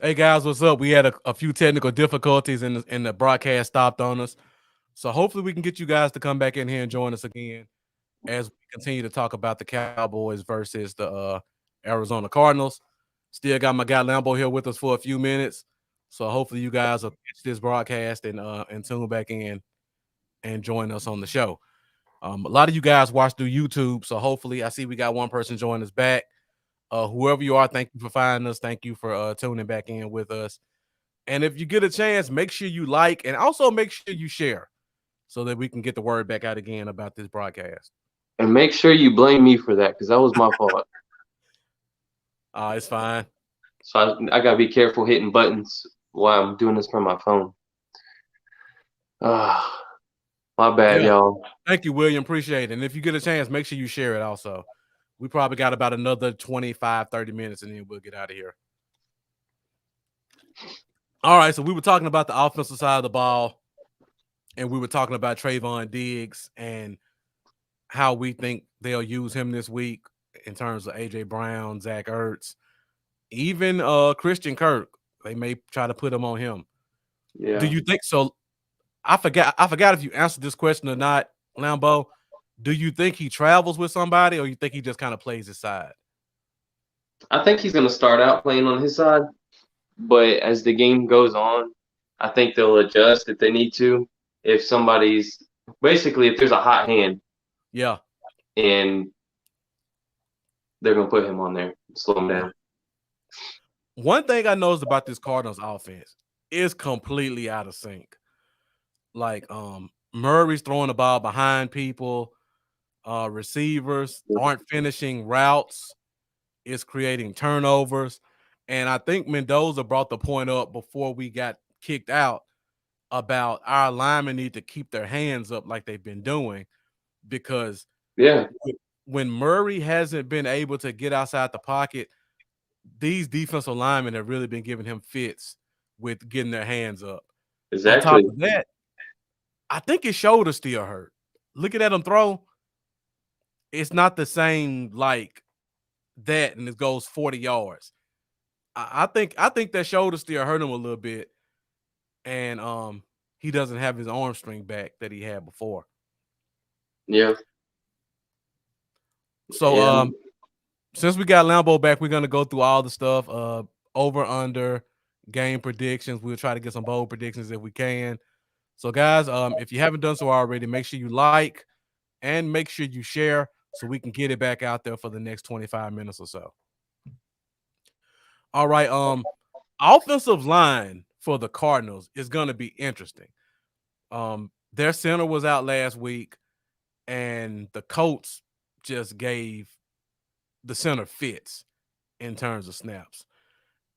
Hey guys, what's up? We had a few technical difficulties and the broadcast stopped on us. So hopefully we can get you guys to come back in here and join us again as we continue to talk about the Cowboys versus the Arizona Cardinals. Still got my guy Lambo here with us for a few minutes. So hopefully you guys will catch this broadcast and tune back in and join us on the show. A lot of you guys watch through YouTube, so hopefully I see we got one person join us back. Whoever you are, thank you for finding us. Thank you for tuning back in with us. And if you get a chance, make sure you like and also make sure you share so that we can get the word back out again about this broadcast. And make sure you blame me for that because that was my fault. It's fine. So I got to be careful hitting buttons while I'm doing this from my phone. My bad, y'all. Thank you, William. Appreciate it. And if you get a chance, make sure you share it also. We probably got about another 25, 30 minutes, and then we'll get out of here. All right, so we were talking about the offensive side of the ball, and we were talking about Trayvon Diggs and how we think they'll use him this week in terms of A.J. Brown, Zach Ertz, even Christian Kirk. They may try to put him on him. Yeah. Do you think so? I forgot if you answered this question or not, Lambo. Do you think he travels with somebody, or you think he just kind of plays his side? I think he's going to start out playing on his side, but as the game goes on, I think they'll adjust if they need to. If somebody's basically, if there's a hot hand, yeah, and they're going to put him on there, slow him down. One thing I noticed about this Cardinals offense is completely out of sync. Like Murray's throwing the ball behind people. Receivers aren't finishing routes. It's creating turnovers. And I think Mendoza brought the point up before we got kicked out about our linemen need to keep their hands up like they've been doing, because when Murray hasn't been able to get outside the pocket, these defensive linemen have really been giving him fits with getting their hands up. Exactly. On top of that, I think his shoulder still hurt. Looking at him throw, it's not the same like that, and it goes 40 yards. I think that shoulder still hurt him a little bit, and he doesn't have his arm string back that he had before. Yeah. So since we got Lambo back, we're gonna go through all the stuff. Over under game predictions. We'll try to get some bold predictions if we can. So guys, if you haven't done so already, make sure you like and make sure you share so we can get it back out there for the next 25 minutes or so. All right. Offensive line for the Cardinals is going to be interesting. Their center was out last week, and the coach just gave the center fits in terms of snaps.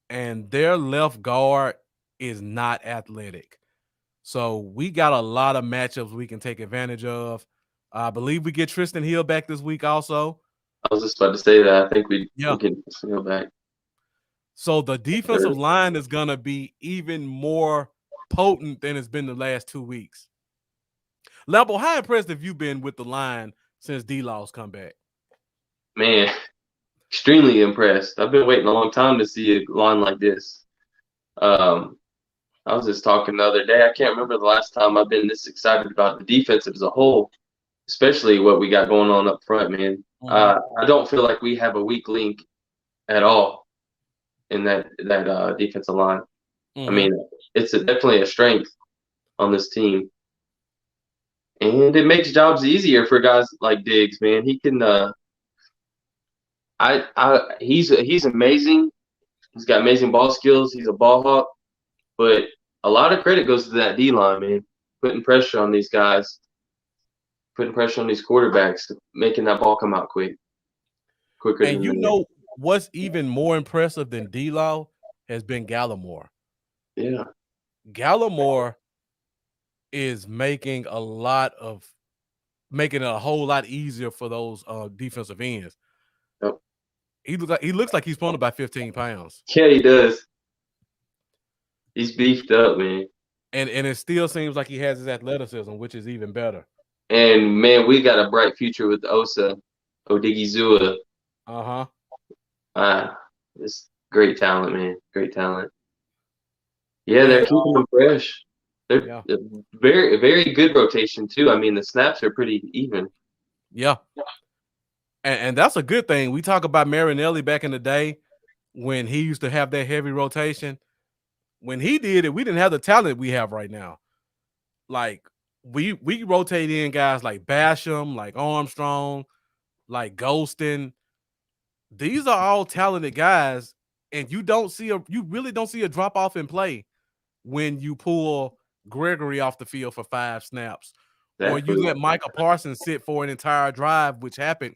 And their left guard is not athletic. So we got a lot of matchups we can take advantage of. I believe we get Tristan Hill back this week also. I was just about to say that. I think we get Tristan Hill back. So the defensive line is going to be even more potent than it's been the last 2 weeks. Lambo, how impressed have you been with the line since D-Law's come back? Man, extremely impressed. I've been waiting a long time to see a line like this. I was just talking the other day. I can't remember the last time I've been this excited about the defense as a whole, especially what we got going on up front, man. I don't feel like we have a weak link at all in that defensive line. I mean, it's definitely a strength on this team. And it makes jobs easier for guys like Diggs, man. He can he's amazing. He's got amazing ball skills. He's a ball hawk. But a lot of credit goes to that D-line, man. Putting pressure on these guys, putting pressure on these quarterbacks, making that ball come out quicker. And you know what's even more impressive than D-Law has been Gallimore. Yeah. Gallimore is making it a whole lot easier for those defensive ends. Yep. He looks like he's pulling about 15 pounds. Yeah, he does. He's beefed up, man. And it still seems like he has his athleticism, which is even better. And man, we got a bright future with Osa Odigizua. Uh-huh. It's great talent, man. Great talent. Yeah, they're And keeping them fresh. They're yeah, very, very good rotation too. I mean, the snaps are pretty even. yeah, and that's a good thing. We talk about Marinelli back in the day when he used to have that heavy rotation. When he did it, we didn't have the talent we have right now. Like we rotate in guys like Basham, like Armstrong, like Golston. These are all talented guys, and you really don't see a drop off in play when you pull Gregory off the field for 5 snaps, or you Exactly. let Micah Parsons sit for an entire drive, which happened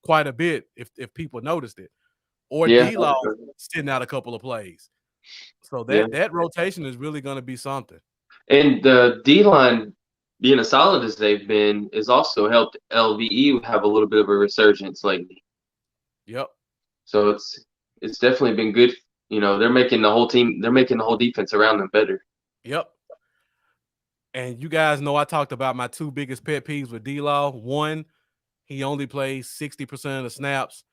quite a bit if people noticed it, or Yeah, D-Law sitting out a couple of plays. So yeah. that rotation is really going to be something. And the D line being as solid as they've been has also helped LVE have a little bit of a resurgence lately. Yep. So it's definitely been good. You know, they're making the whole team, they're making the whole defense around them better. Yep. And you guys know I talked about my 2 biggest pet peeves with D-Law. 1, he only plays 60% of the snaps,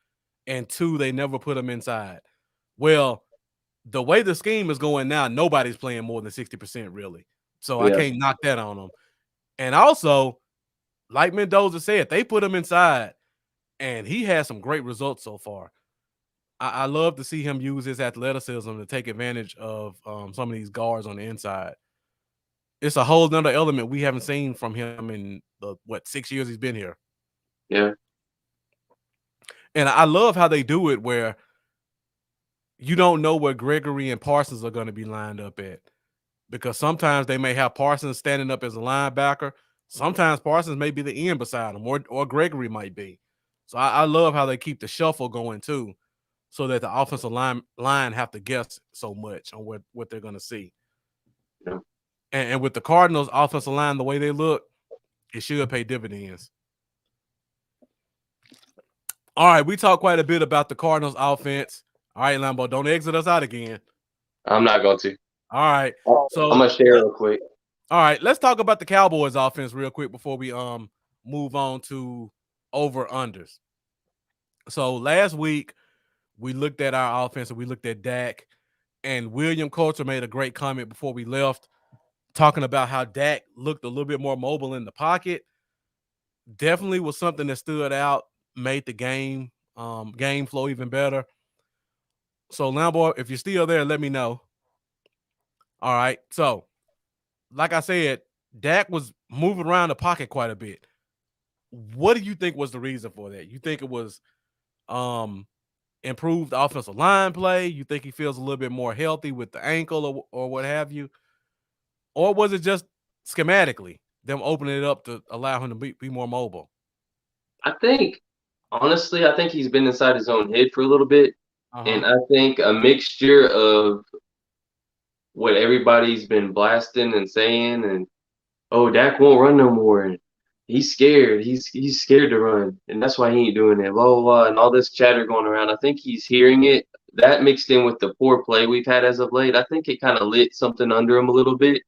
and 2, they never put him inside. Well, the way the scheme is going now, nobody's playing more than 60% really. So I Yeah. can't knock that on them. And also, like Mendoza said, they put him inside, and he has some great results so far. I love to see him use his athleticism to take advantage of some of these guards on the inside. It's a whole nother element we haven't seen from him in the 6 years he's been here. Yeah. And I love how they do it where you don't know where Gregory and Parsons are going to be lined up at, because sometimes they may have Parsons standing up as a linebacker. Sometimes Parsons may be the end beside him, or Gregory might be. So I love how they keep the shuffle going too, so that the offensive line have to guess so much on what they're going to see. Yeah. And with the Cardinals offensive line, the way they look, it should pay dividends. All right, we talked quite a bit about the Cardinals offense. All right, Lambo, don't exit us out again. I'm not going to. All right. So I'm gonna share real quick. all right, let's talk about the Cowboys offense real quick before we move on to over-unders. So last week we looked at our offense and we looked at Dak, and William Coulter made a great comment before we left, talking about how Dak looked a little bit more mobile in the pocket. Definitely was something that stood out, made the game flow even better. So Lambo, if you're still there, let me know. All right. So, like I said, Dak was moving around the pocket quite a bit. What do you think was the reason for that? You think it was improved offensive line play? You think he feels a little bit more healthy with the ankle or what have you? Or was it just schematically them opening it up to allow him to be more mobile? I think, honestly, I think he's been inside his own head for a little bit. Uh-huh. And I think a mixture of what everybody's been blasting and saying, and oh, Dak won't run no more, and he's scared. He's scared to run, and that's why he ain't doing it. Blah blah blah, and all this chatter going around. I think he's hearing it. That mixed in with the poor play we've had as of late, I think it kind of lit something under him a little bit.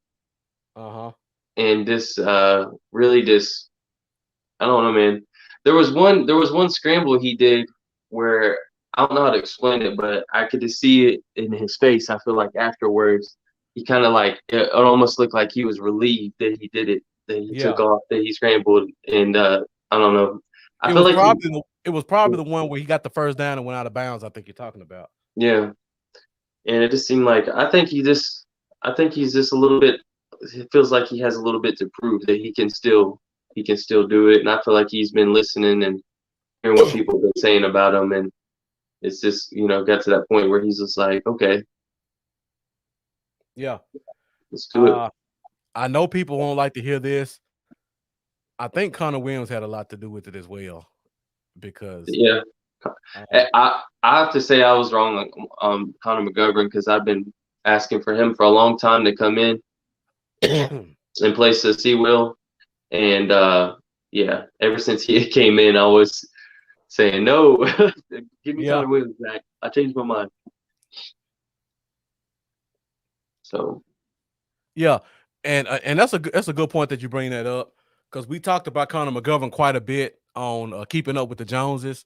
Uh-huh. And this really just, I don't know, man. There was one scramble he did where I don't know how to explain it, but I could just see it in his face. I feel like afterwards, he kind of like it almost looked like he was relieved that he did it, that he took Yeah. off, that he scrambled, and I don't know. I It feel was like probably the one where he got the first down and went out of bounds, I think you're talking about. yeah, and it just seemed like I think he's just a little bit. It feels like he has a little bit to prove that he can still do it, and I feel like he's been listening and hearing what people have been saying about him, and it's just got to that point where he's just like, okay, Yeah. let's do it. I know people won't like to hear this. I think Connor Williams had a lot to do with it as well, because Yeah, I have to say I was wrong on Connor McGovern because I've been asking for him for a long time to come in and place the C Will, and yeah, ever since he came in, I was saying no, give me yeah, Connor Williams back. I changed my mind. So yeah, and that's a good point that you bring that up, because we talked about Connor McGovern quite a bit on Keeping Up with the Joneses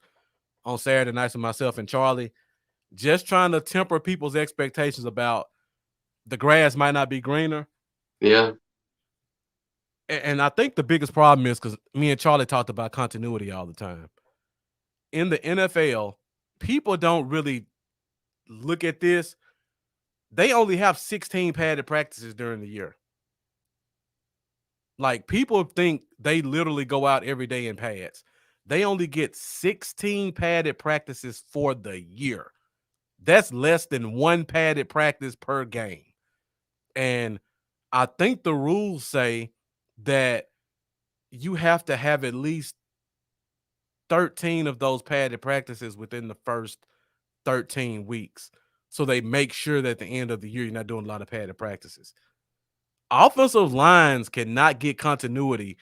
on Saturday nights with myself and Charlie, just trying to temper people's expectations about the grass might not be greener. Yeah. And I think the biggest problem is because me and Charlie talked about continuity all the time. In the NFL, people don't really look at this. They only have 16 padded practices during the year. Like, people think they literally go out every day in pads. They only get 16 padded practices for the year. That's less than one padded practice per game. And I think the rules say that you have to have at least 13 of those padded practices within the first 13 weeks. So they make sure that at the end of the year, you're not doing a lot of padded practices. Offensive lines cannot get continuity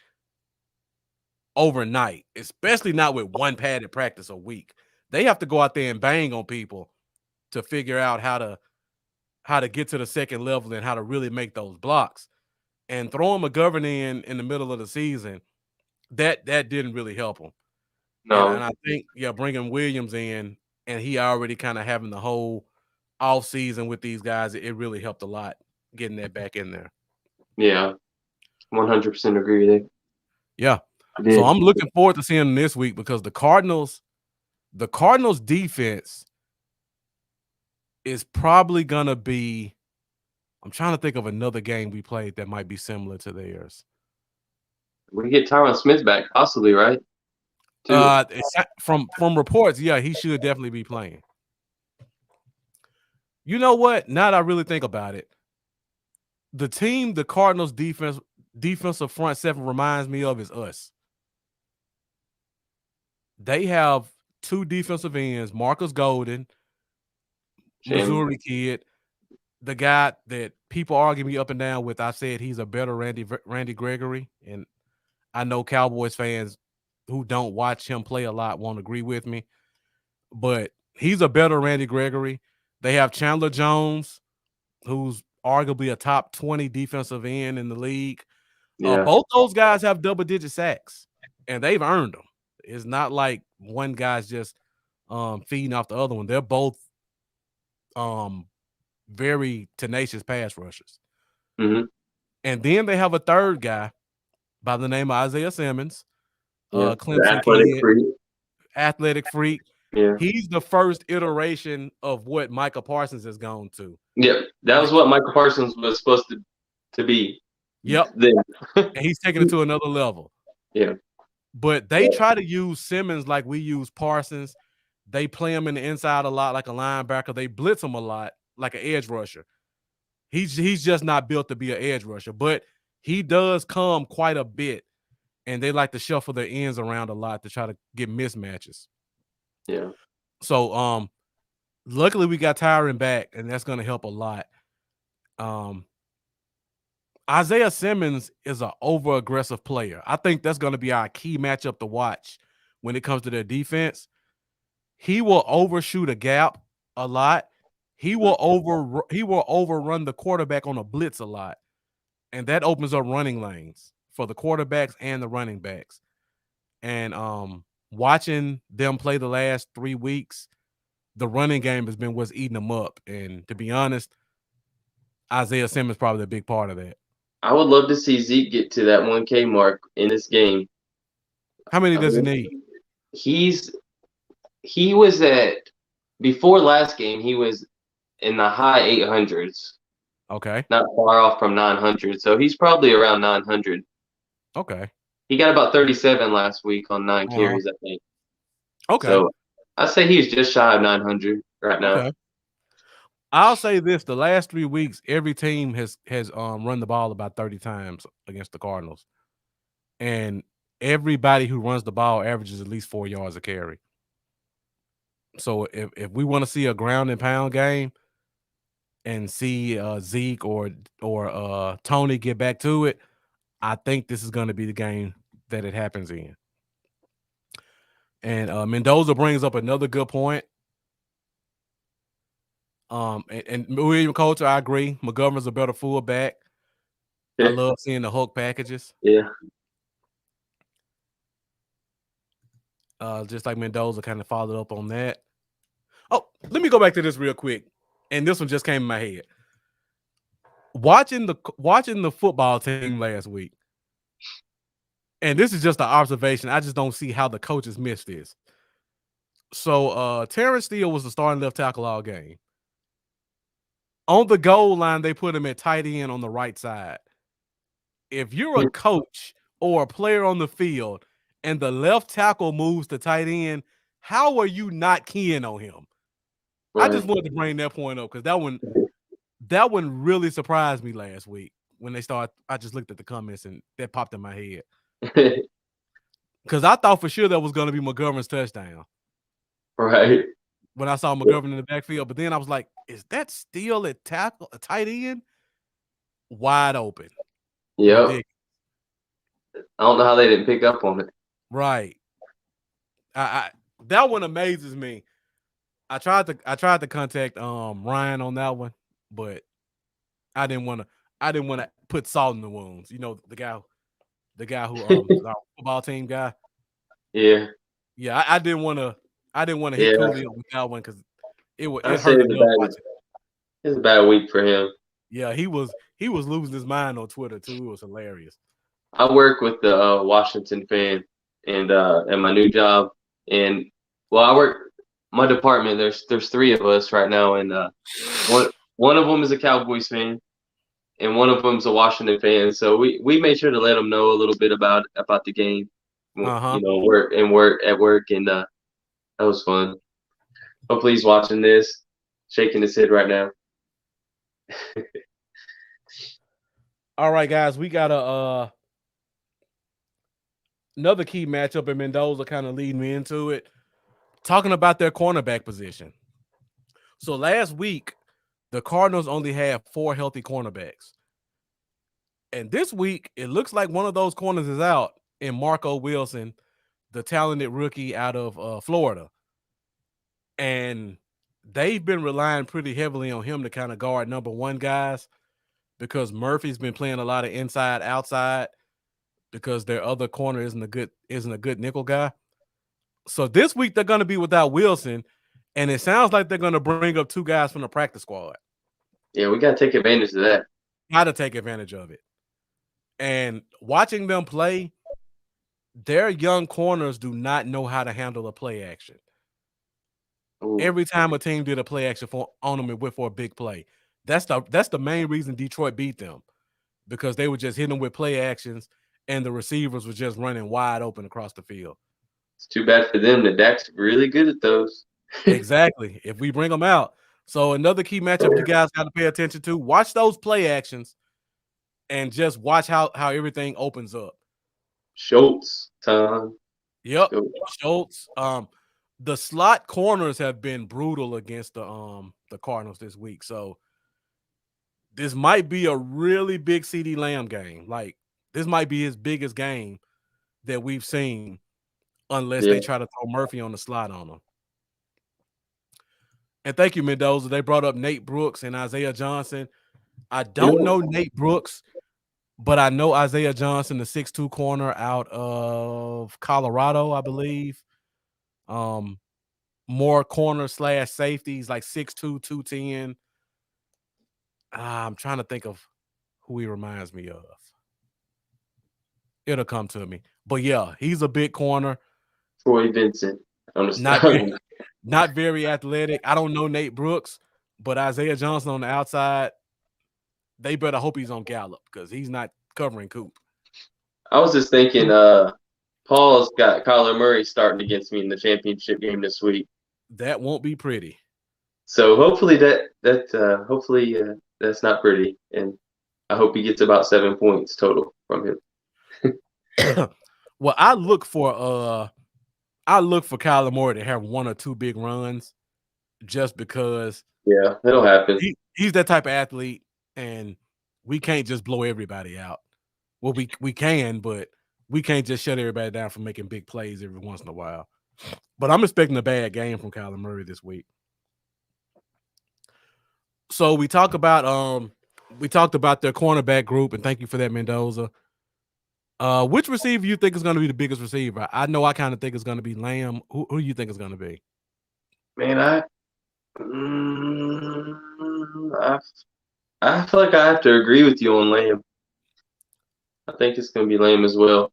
overnight, especially not with one padded practice a week. They have to go out there and bang on people to figure out how to get to the second level and how to really make those blocks. And throwing McGovern in the middle of the season, that didn't really help him. And No. I think, bringing Williams in and he already kind of having the whole off season with these guys, it really helped a lot getting that back in there. Yeah. 100% agree there. Yeah. I did. So I'm looking forward to seeing them this week because the Cardinals defense is probably gonna be. I'm trying to think of another game we played that might be similar to theirs. We get Tyron Smith back, possibly, right? From reports, yeah, he should definitely be playing. You know what? Now that I really think about it, the team the Cardinals defensive front seven reminds me of is us. They have two defensive ends, Marcus Golden, Missouri kid, the guy that people argue me up and down with. I said he's a better Randy Gregory, and I know Cowboys fans who don't watch him play a lot won't agree with me, but he's a better Randy Gregory. They have Chandler Jones, who's arguably a top 20 defensive end in the league. Yeah. Both those guys have double-digit sacks, and they've earned them. It's not like one guy's just feeding off the other one. They're both very tenacious pass rushers. Mm-hmm. And then they have a third guy by the name of Isaiah Simmons, Clemson athletic freak. Yeah. He's the first iteration of what Micah Parsons has gone to. Yep. That was what Micah Parsons was supposed to be. Yep. And he's taking it to another level. Yeah. But they try to use Simmons like we use Parsons. They play him in the inside a lot like a linebacker. They blitz him a lot like an edge rusher. He's just not built to be an edge rusher, but he does come quite a bit, and they like to shuffle their ends around a lot to try to get mismatches. Yeah. So luckily we got Tyron back, and that's going to help a lot. Isaiah Simmons is an over-aggressive player. I think that's going to be our key matchup to watch when it comes to their defense. He will overshoot a gap a lot. He will overrun the quarterback on a blitz a lot, and that opens up running lanes for the quarterbacks and the running backs. And watching them play the last 3 weeks, the running game has been what's eating them up. And to be honest, Isaiah Simmons is probably a big part of that. I would love to see Zeke get to that 1K mark in this game. How many does he need? He was at, before last game, he was in the high 800s. Okay. Not far off from 900. So he's probably around 900. Okay. He got about 37 last week on 9 carries, I think. Okay. So I say he's just shy of 900 right now. Okay. I'll say this: the last 3 weeks, every team has run the ball about 30 times against the Cardinals, and everybody who runs the ball averages at least 4 yards a carry. So if we want to see a ground and pound game and see Zeke or Tony get back to it, I think this is going to be the game that it happens in. And Mendoza brings up another good point. And William Coulter, I agree. McGovern's a better fullback. I love seeing the Hulk packages. Yeah. Just like Mendoza kind of followed up on that. Oh, let me go back to this real quick. And this one just came in my head. watching the football team last week, and this is just an observation. I just don't see how the coaches missed this. So Terrence Steele was the starting left tackle all game. On the goal line, they put him at tight end on the right side. If you're a coach or a player on the field and the left tackle moves to tight end, how are you not keying on him? Right. I just wanted to bring that point up because that one really surprised me last week when they started. I just looked at the comments and that popped in my head because I thought for sure that was going to be McGovern's touchdown. Right. When I saw McGovern in the backfield, but then I was like, is that still a tackle, a tight end? Wide open. Yeah. I don't know how they didn't pick up on it. Right. I that one amazes me. I tried to contact Ryan on that one, but I didn't want to put salt in the wounds. You know, the guy who our football team guy. Yeah. Yeah, I didn't want to hit Cooley with that one because it hurt me watching. It was a bad week for him. Yeah, he was losing his mind on Twitter too. It was hilarious. I work with the Washington fan and at my new job, and I work my department. There's 3 of us right now, and one of them is a Cowboys fan, and one of them's a Washington fan. So we made sure to let them know a little bit about the game. You know, work at work, and that was fun. Hopefully he's watching this, shaking his head right now. All right, guys, we got another key matchup in Mendoza, kind of leading me into it, talking about their cornerback position. So last week, the Cardinals only had 4 healthy cornerbacks. And this week, it looks like one of those corners is out in Marco Wilson, the talented rookie out of Florida. And they've been relying pretty heavily on him to kind of guard number 1 guys because Murphy's been playing a lot of inside, outside because their other corner isn't a good nickel guy. So this week they're going to be without Wilson, and it sounds like they're going to bring up 2 guys from the practice squad. Yeah, we got to take advantage of that. Got to take advantage of it. And watching them play, their young corners do not know how to handle a play action. Ooh. Every time a team did a play action on them, it went for a big play. That's the main reason Detroit beat them, because they were just hitting them with play actions, and the receivers were just running wide open across the field. It's too bad for them that Dak's really good at those. Exactly. If we bring them out. So another key matchup you guys got to pay attention to. Watch those play actions and just watch how everything opens up. Schultz time. Yep. Schultz. The slot corners have been brutal against the Cardinals this week. So this might be a really big CeeDee Lamb game. Like, this might be his biggest game that we've seen, unless they try to throw Murphy on the slot on him. And thank you, Mendoza. They brought up Nate Brooks and Isaiah Johnson. I don't know Nate Brooks, but I know Isaiah Johnson, the 6'2" corner out of Colorado, I believe. More corner / safeties, like 6'2", 210. I'm trying to think of who he reminds me of. It'll come to me. But yeah, he's a big corner. Troy Vincent. Not very athletic. I don't know Nate Brooks, but Isaiah Johnson on the outside, they better hope he's on Gallup because he's not covering Coop. I was just thinking, Paul's got Kyler Murray starting against me in the championship game this week. That won't be pretty. So hopefully that's not pretty, and I hope he gets about 7 points total from him. Well, I look for Kyler Murray to have 1 or 2 big runs, just because. Yeah, that'll happen. He's that type of athlete, and we can't just blow everybody out. Well, we can, but we can't just shut everybody down from making big plays every once in a while. But I'm expecting a bad game from Kyler Murray this week. So we talked about their cornerback group, and thank you for that, Mendoza. Which receiver you think is going to be the biggest receiver? I know I kind of think it's going to be Lamb. Who do you think it's going to be? Man, I feel like I have to agree with you on Lamb. I think it's going to be Lamb as well.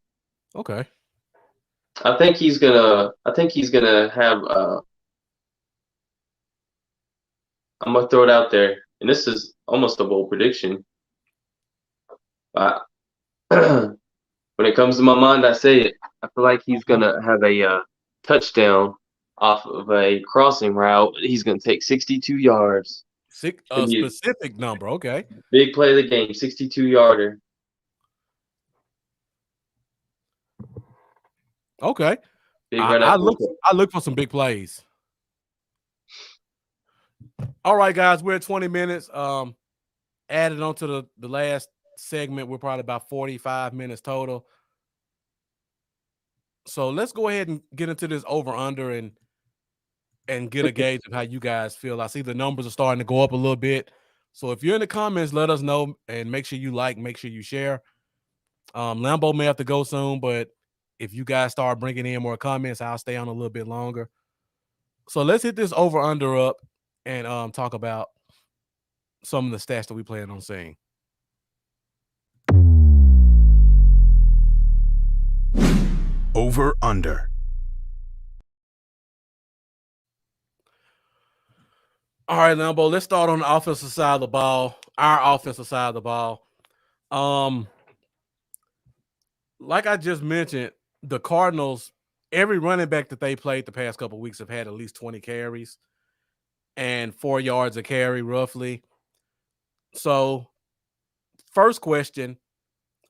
Okay. I think he's gonna have. I'm gonna throw it out there, and this is almost a bold prediction. But when it comes to my mind, I say it. I feel like he's gonna have a touchdown off of a crossing route. He's gonna take 62 yards. Specific number. Okay. Big play of the game, 62-yarder. Okay. Big run I out. look for some big plays. All right, guys, we're at 20 minutes. Added on to the last segment, we're probably about 45 minutes total. So let's go ahead and get into this over under and get a gauge of how you guys feel. I see the numbers are starting to go up a little bit. So if you're in the comments, let us know and make sure you like, make sure you share. Lambo may have to go soon, but if you guys start bringing in more comments, I'll stay on a little bit longer. So let's hit this over under up and talk about some of the stats that we plan on seeing. Over under. All right, Lambo, let's start on the offensive side of the ball. Our offensive side of the ball. Like I just mentioned, the Cardinals, every running back that they played the past couple of weeks have had at least 20 carries and 4 yards a carry roughly. So, first question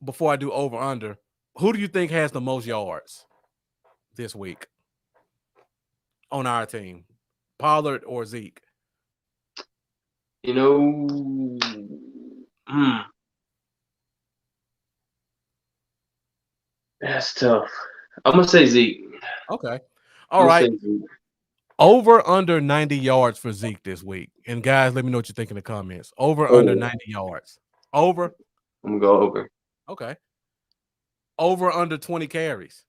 before I do over under, who do you think has the most yards this week on our team? Pollard or Zeke? You know, that's tough. I'm gonna say Zeke. Okay. All right. Over under 90 yards for Zeke this week. And guys, let me know what you think in the comments. Over under 90 yards. Over. I'm gonna go over. Okay. Over under 20 carries.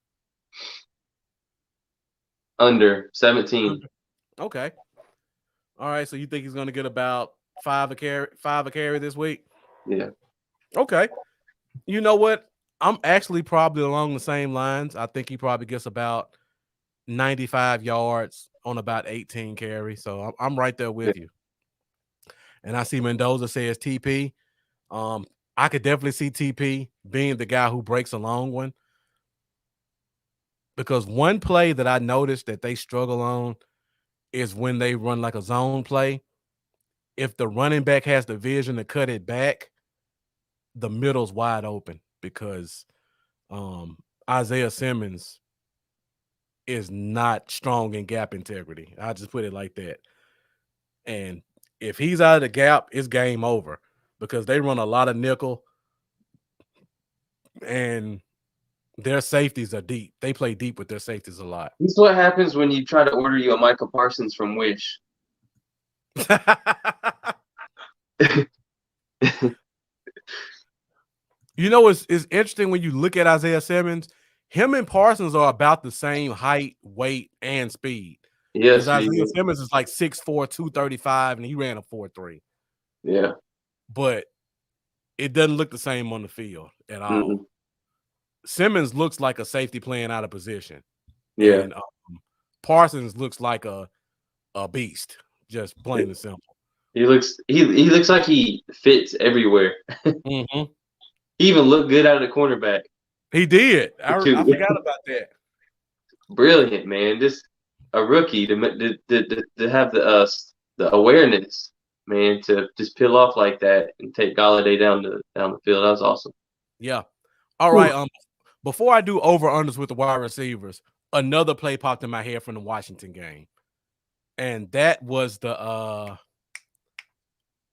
Under 17. Okay. All right. So you think he's gonna get about 5 a carry this week? Yeah. Okay. You know what? I'm actually probably along the same lines. I think he probably gets about 95 yards on about 18 carries. So I'm right there with you. And I see Mendoza says TP. I could definitely see TP being the guy who breaks a long one. Because one play that I noticed that they struggle on is when they run like a zone play. If the running back has the vision to cut it back, the middle's wide open because Isaiah Simmons is not strong in gap integrity. I'll just put it like that. And if he's out of the gap, it's game over because they run a lot of nickel and their safeties are deep. They play deep with their safeties a lot. This is what happens when you try to order you a Micah Parsons from Wish. You know, it's interesting when you look at Isaiah Simmons. Him and Parsons are about the same height, weight, and speed. Yes, Isaiah Simmons is like 6'4", 235, and he ran a 4.3. Yeah. But it doesn't look the same on the field at all. Mm-hmm. Simmons looks like a safety playing out of position. Yeah. And Parsons looks like a beast, just plain and simple. He looks like he fits everywhere. Mm-hmm. He even looked good out of the cornerback. He did. I forgot about that. Brilliant, man. Just a rookie to have the awareness, man, to just peel off like that and take Galladay down the field. That was awesome. Yeah. All right. Before I do over-unders with the wide receivers, another play popped in my head from the Washington game. And that was the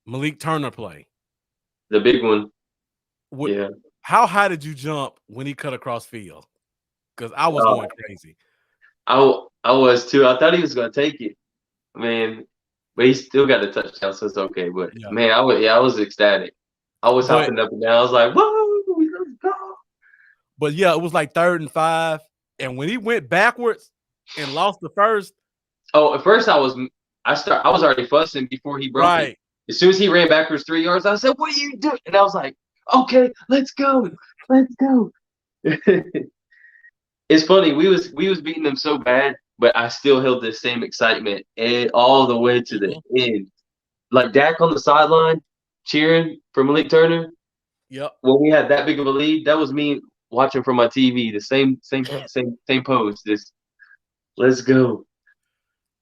Malik Turner play. The big one. Yeah. How high did you jump when he cut across field? Because I was going crazy. I was too. I thought he was going to take it, man. But he still got the touchdown, so it's okay. But man, I was ecstatic. I was hopping up and down. I was like, "Whoa, let's go!" But yeah, it was like 3rd and 5, and when he went backwards and lost the first. Oh, at first I was already fussing before he broke it. As soon as he ran backwards 3 yards, I said, "What are you doing?" And I was like, "Okay, let's go, let's go." It's funny. We was beating them so bad, but I still held the same excitement and all the way to the end. Like Dak on the sideline cheering for Malik Turner. Yep. When we had that big of a lead, that was me watching from my TV. The same pose. Just let's go.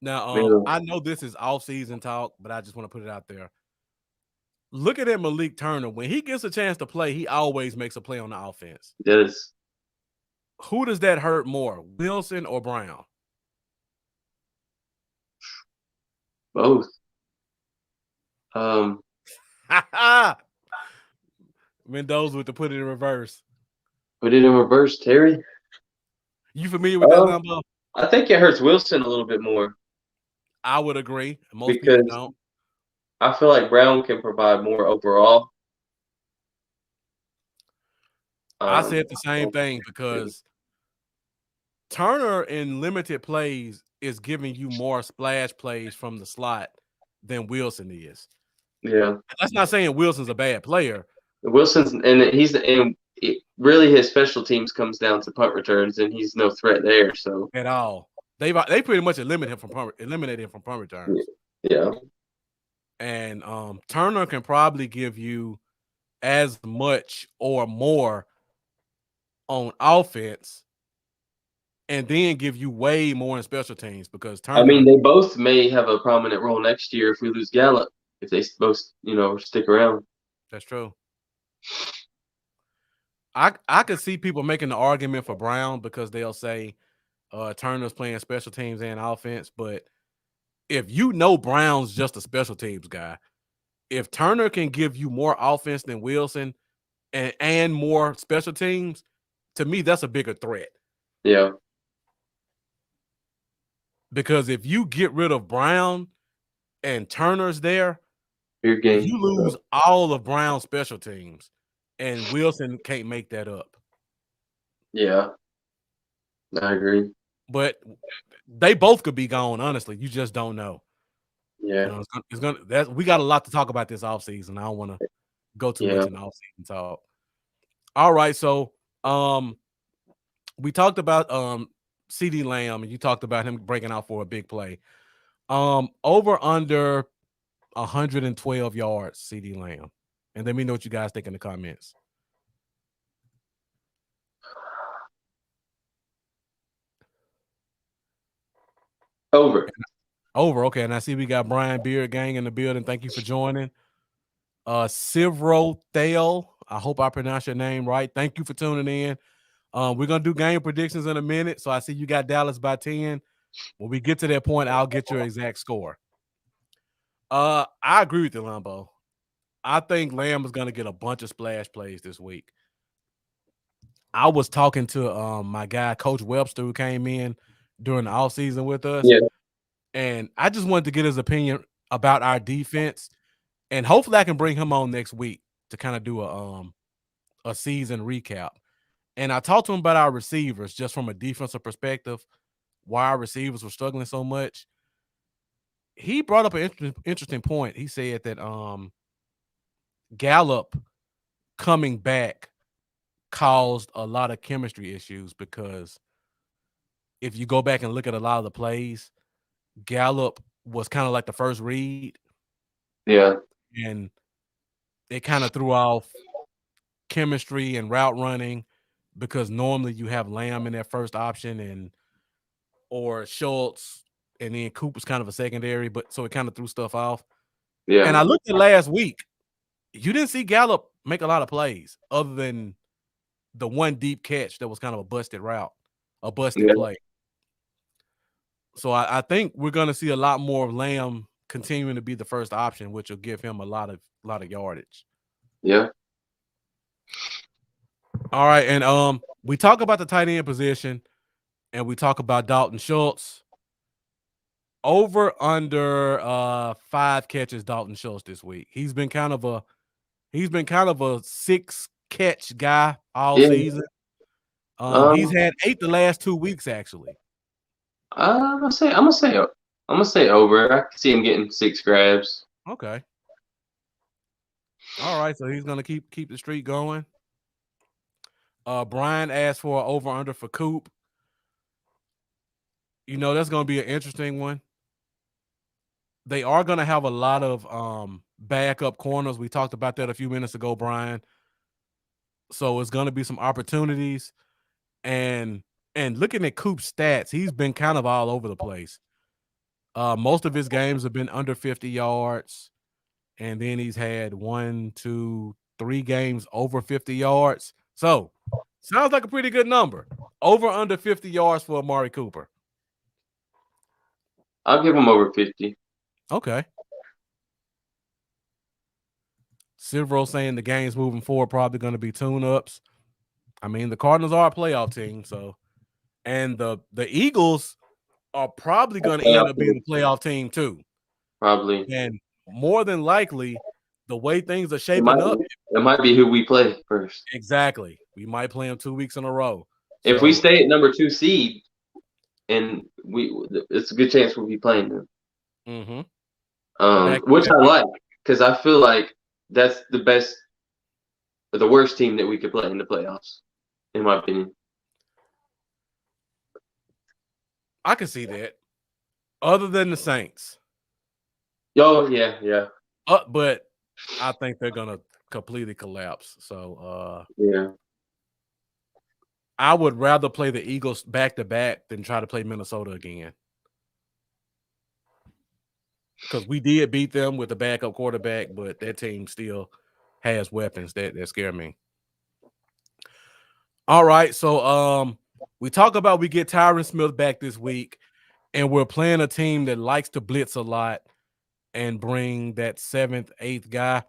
Now, I know this is off-season talk, but I just want to put it out there. Looking at Malik Turner, when he gets a chance to play, he always makes a play on the offense. He does. Who does that hurt more, Wilson or Brown? Both. Mendoza with the put it in reverse. Put it in reverse, Terry. You familiar with that number? I think it hurts Wilson a little bit more. I would agree. Most people don't. I feel like Brown can provide more overall. I said the same thing because Turner in limited plays is giving you more splash plays from the slot than Wilson is. Yeah. That's not saying Wilson's a bad player. Wilson's really his special teams comes down to punt returns, and he's no threat there. So at all, they pretty much eliminated him from punt returns. Yeah. And Turner can probably give you as much or more on offense, and then give you way more in special teams because Turner. I mean, they both may have a prominent role next year if we lose Gallup, if they both, stick around. That's true. I could see people making the argument for Brown because they'll say Turner's playing special teams and offense, but if Brown's just a special teams guy, if Turner can give you more offense than Wilson and more special teams, to me, that's a bigger threat. Yeah. Because if you get rid of Brown and Turner's there, your game, you lose all of Brown's special teams, and Wilson can't make that up. Yeah, I agree. But they both could be gone, honestly. You just don't know. Yeah. We got a lot to talk about this offseason. I don't want to go too much in the offseason talk. All right, so we talked about CeeDee Lamb, and you talked about him breaking out for a big play. Over under 112 yards, CeeDee Lamb. And let me know what you guys think in the comments. Over. Okay. And I see we got Brian Beard Gang in the building. Thank you for joining. Sivro Thale, I hope I pronounced your name right. Thank you for tuning in. We're going to do game predictions in a minute. So I see you got Dallas by 10. When we get to that point, I'll get your exact score. I agree with you, Lambo. I think Lamb is going to get a bunch of splash plays this week. I was talking to my guy, Coach Webster, who came in during the offseason with us. Yeah. And I just wanted to get his opinion about our defense. And hopefully I can bring him on next week to kind of do a season recap. And I talked to him about our receivers just from a defensive perspective, why our receivers were struggling so much. He brought up an interesting point. He said that Gallup coming back caused a lot of chemistry issues because if you go back and look at a lot of the plays, Gallup was kind of like the first read. Yeah. And it kind of threw off chemistry and route running because normally you have Lamb in that first option or Schultz, and then Coop was kind of a secondary, but so it kind of threw stuff off. Yeah. And I looked at last week, you didn't see Gallup make a lot of plays other than the one deep catch that was kind of a busted route, a busted play. So I think we're going to see a lot more of Lamb continuing to be the first option, which will give him a lot of yardage. Yeah. All right, and we talk about the tight end position, and we talk about Dalton Schultz. Over under 5 catches, Dalton Schultz this week. He's been kind of a 6-catch guy all season. He's had 8 the last 2 weeks actually. I'm gonna say over. I can see him getting 6 grabs. Okay. All right, so he's gonna keep the streak going. Brian asked for an over-under for Coop. You know, that's gonna be an interesting one. They are gonna have a lot of backup corners. We talked about that a few minutes ago, Brian. So it's gonna be some opportunities. And looking at Coop's stats, he's been kind of all over the place. Most of his games have been under 50 yards, and then he's had 1, 2, 3 games over 50 yards. So sounds like a pretty good number. Over under 50 yards for Amari Cooper. I'll give him over 50. Okay. Silvero saying the games moving forward probably going to be tune-ups. I mean, the Cardinals are a playoff team, so and the Eagles are probably going to end up being a playoff team too. Probably. And more than likely, the way things are shaping up, it might be who we play first. Exactly. We might play them 2 weeks in a row. If we stay at number 2 seed, and it's a good chance we'll be playing them. Mm-hmm. Which I like, because I feel like that's the best or the worst team that we could play in the playoffs, in my opinion. I can see that. Other than the Saints. Oh, yeah. But I think they're gonna completely collapse. So yeah. I would rather play the Eagles back-to-back than try to play Minnesota again. Because we did beat them with a backup quarterback, but that team still has weapons that scare me. All right, so we talk about we get Tyron Smith back this week, and we're playing a team that likes to blitz a lot and bring that 7th, 8th guy.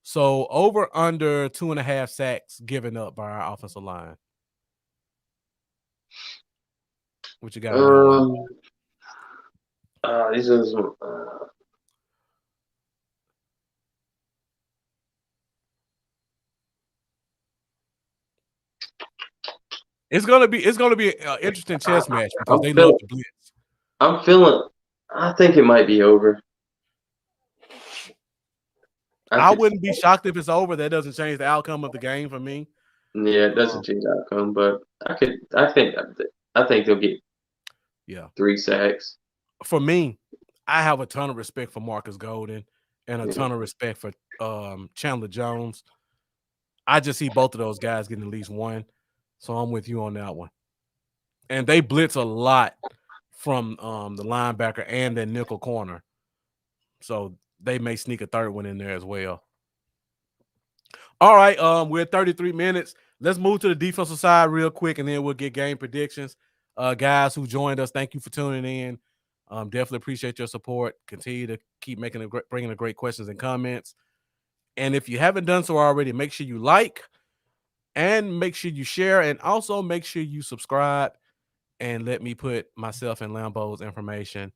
So over under 2.5 sacks given up by our offensive line. What you got? These are It's gonna be an interesting chess match because they love to blitz. I think it might be over. I wouldn't be shocked if it's over. That doesn't change the outcome of the game for me. Yeah, it doesn't change the outcome, but I think they'll get 3 sacks. For me, I have a ton of respect for Marcus Golden and a ton of respect for Chandler Jones. I just see both of those guys getting at least 1. So I'm with you on that one. And they blitz a lot from the linebacker and the nickel corner. So they may sneak a 3rd one in there as well. All right, we're at 33 minutes. Let's move to the defensive side real quick, and then we'll get game predictions. Guys who joined us, thank you for tuning in. Definitely appreciate your support. Continue to keep bringing the great questions and comments. And if you haven't done so already, make sure you like and make sure you share, and also make sure you subscribe. And let me put myself and Lambo's information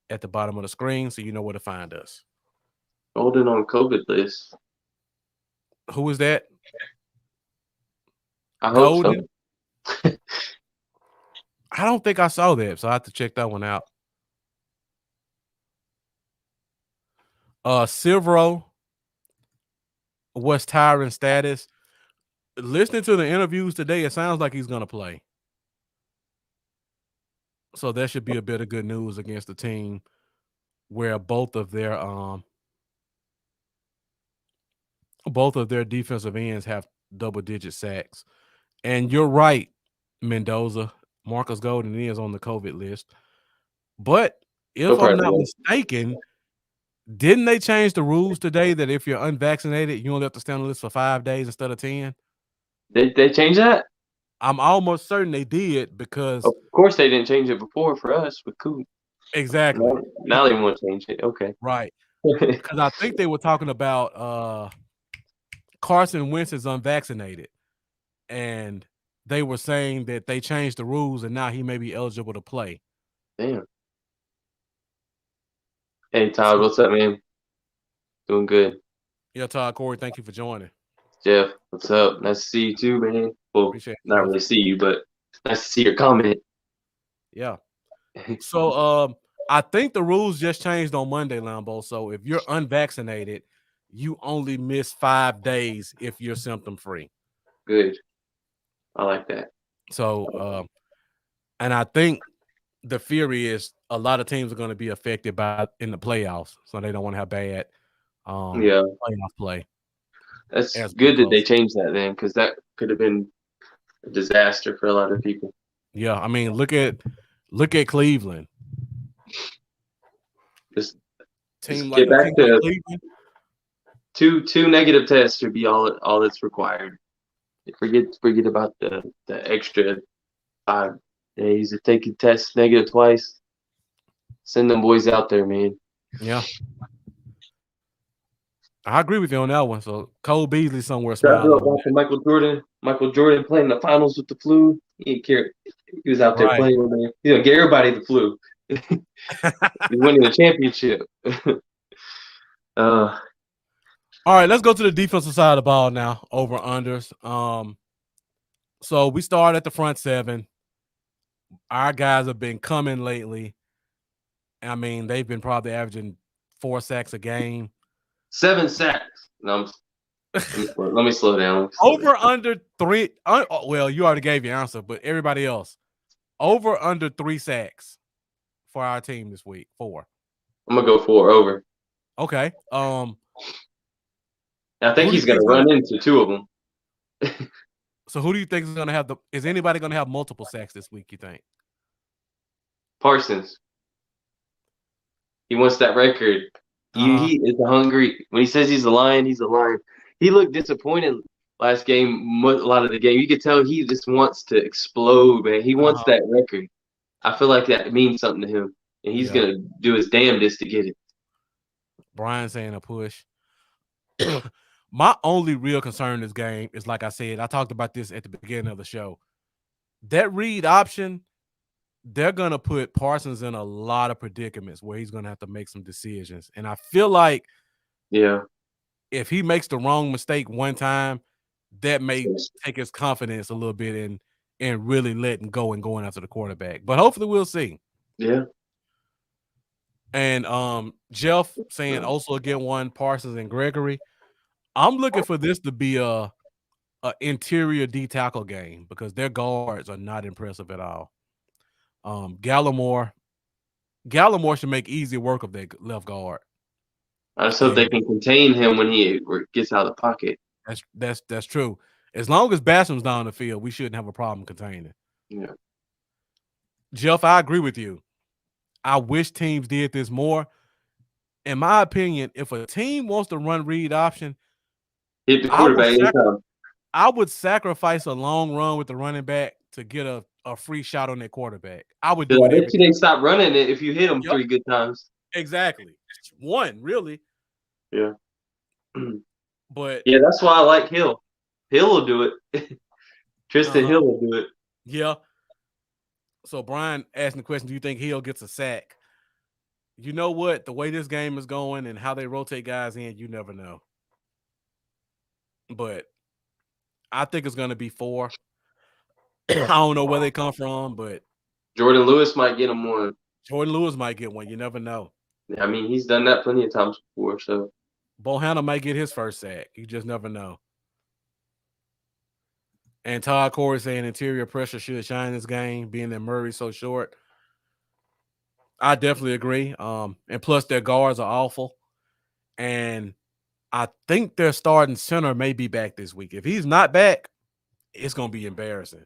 at the bottom of the screen so you know where to find us. Golden on COVID list. Who is that? I hope Golden? So. I don't think I saw that, so I have to check that one out. Silvero, what's Tyron's status? Listening to the interviews today, it sounds like he's going to play. So that should be a bit of good news against the team where both of their defensive ends have double-digit sacks. And you're right, Mendoza. Marcus Golden is on the COVID list. But if I'm not mistaken, didn't they change the rules today that if you're unvaccinated, you only have to stay on the list for 5 days instead of 10? They changed that? I'm almost certain they did because... Of course they didn't change it before for us with Coop. Exactly. Now they want to change it. Okay. Right. Because I think they were talking about Carson Wentz is unvaccinated. And they were saying that they changed the rules and now he may be eligible to play. Damn. Hey, Todd, what's up, man? Doing good. Yeah, Todd, Corey, thank you for joining. Jeff, what's up? Nice to see you too, man. Well, not really see you, but nice to see your comment. Yeah. So I think the rules just changed on Monday, Lambo. So if you're unvaccinated, you only miss 5 days if you're symptom free. Good. I like that. So, and I think the theory is a lot of teams are going to be affected by in the playoffs, so they don't want to have bad playoff play. That's good that they changed that then, because that could have been a disaster for a lot of people. Yeah, I mean, look at Cleveland. Just Team get back to Cleveland. Two negative tests should be all that's required. Forget about the extra 5 days. If they could test negative twice, send them boys out there, man. Yeah. I agree with you on that one. So Cole Beasley somewhere smiling. Michael Jordan playing the finals with the flu. He didn't care. He was out there playing with me. You know, gave everybody the flu. He's winning the championship. All right, let's go to the defensive side of the ball now. Over unders. So we start at the front 7. Our guys have been coming lately. I mean, they've been probably averaging 4 sacks a game. 7 sacks. No, let me slow down. Over under 3. Well, you already gave your answer, but everybody else. Over under 3 sacks for our team this week. 4. I'm gonna go 4 over. Okay. I think he's gonna run into 2 of them. So who do you think is gonna have is anybody gonna have multiple sacks this week, you think? Parsons. He wants that record. He is hungry. When he says he's a lion, he's a lion. He looked disappointed last game, a lot of the game. You could tell he just wants to explode, man. He wants that record. I feel like that means something to him, and he's going to do his damnedest to get it. Brian saying a push. My only real concern in this game is, like I said, I talked about this at the beginning of the show. That read option, they're going to put Parsons in a lot of predicaments where he's going to have to make some decisions. And I feel like if he makes the wrong mistake one time, that may take his confidence a little bit and really letting go and going after the quarterback. But hopefully we'll see. Yeah. And Jeff saying also get one, Parsons and Gregory. I'm looking for this to be a interior D tackle game because their guards are not impressive at all. Gallimore should make easy work of their left guard. I just hope they can contain him when he gets out of the pocket. That's true. As long as Basham's down the field, we shouldn't have a problem containing. Yeah. Jeff, I agree with you. I wish teams did this more. In my opinion, if a team wants to run read option, hit the quarterback anytime. I would sacrifice a long run with the running back to get a free shot on their quarterback. I would do it. I bet you they stop running it if you hit them 3 good times. Exactly. One, really. Yeah. But yeah, that's why I like Hill. Hill will do it. Tristan Hill will do it. Yeah. So Brian asking the question, do you think Hill gets a sack? You know what? The way this game is going and how they rotate guys in, you never know. But I think it's going to be 4. I don't know where they come from, but Jordan Lewis might get him one. Jordan Lewis might get one. You never know. I mean, he's done that plenty of times before. So Bohanna might get his first sack. You just never know. And Todd Corey saying interior pressure should shine this game, being that Murray's so short. I definitely agree. And plus their guards are awful. And I think their starting center may be back this week. If he's not back, it's going to be embarrassing.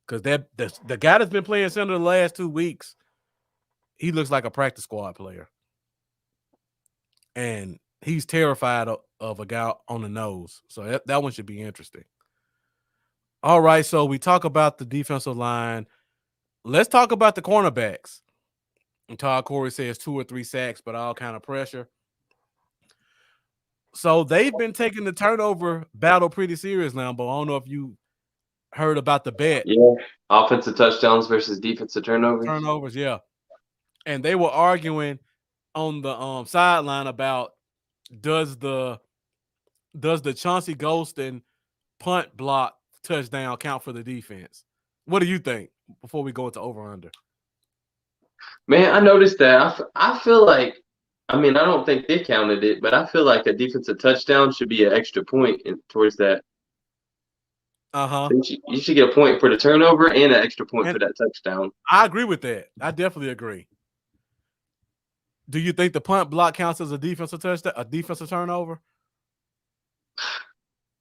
Because the guy that's been playing center the last 2 weeks, he looks like a practice squad player. And he's terrified of a guy on the nose. So that one should be interesting. All right, so we talk about the defensive line. Let's talk about the cornerbacks. And Todd Corey says 2 or 3 sacks, but all kind of pressure. So they've been taking the turnover battle pretty serious now, but I don't know if you heard about the bet. Yeah, offensive touchdowns versus defensive turnovers. Turnovers, yeah. And they were arguing on the sideline about does the Chauncey Golston punt block touchdown count for the defense? What do you think before we go into over under? Man, I noticed that. I feel like I mean, I don't think they counted it, but I feel like a defensive touchdown should be an extra point towards that. Uh-huh. You should get a point for the turnover and an extra point And for that touchdown. I agree with that. I definitely agree. Do you think the punt block counts as a defensive touchdown, a defensive turnover?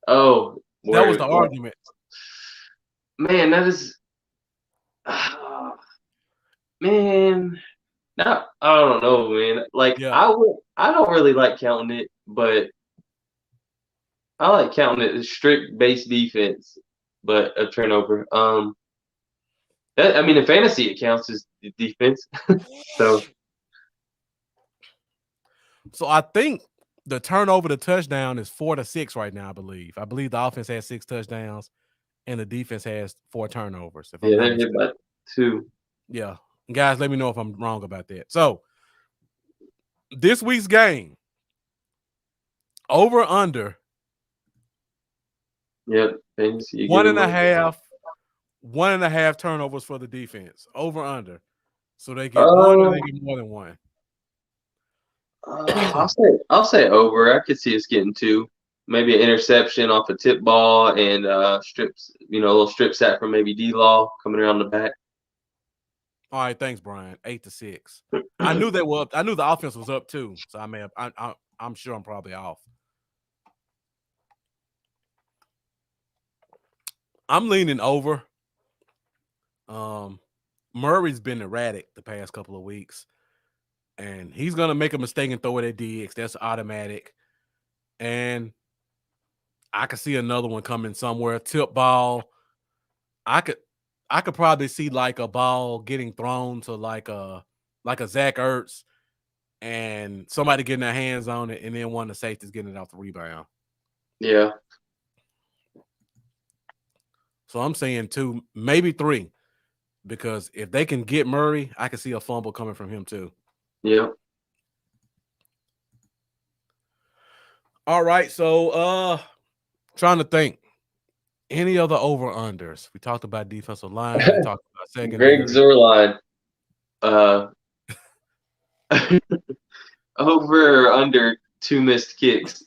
Oh, That was the argument. Man, that is man. Now I don't know, man. Like Yeah. I don't really like counting it, but I like counting it as strict base defense, but a turnover. That I mean, in fantasy it counts as defense. So I think the turnover to touchdown is 4-6 right now. I believe the offense has 6 touchdowns, and the defense has 4 turnovers. If I'm yeah, not they're hit mistaken. by 2. Yeah, guys, let me know if I'm wrong about that. So this week's game, over under Yep, fantasy. 1.5 turnovers for the defense. Over under, so they get one or they get more than one. I'll say over. I could see us getting 2. Maybe an interception off a tip ball and strips, a little strip sack from maybe D-Law coming around the back. All right, thanks, Brian. 8-6. I knew they were up. I knew the offense was up too. So I may have. I'm sure I'm probably off. I'm leaning over. Murray's been erratic the past couple of weeks, and he's gonna make a mistake and throw it at DX. That's automatic. And I could see another one coming somewhere. Tip ball. I could probably see like a ball getting thrown to like a Zach Ertz, and somebody getting their hands on it, and then one of the safeties getting it off the rebound. Yeah. So I'm saying 2, maybe 3, because if they can get Murray, I can see a fumble coming from him too. Yeah. All right, so trying to think. Any other over-unders? We talked about defensive line. We talked about secondary. Greg Zuerlein. Over or under 2 missed kicks.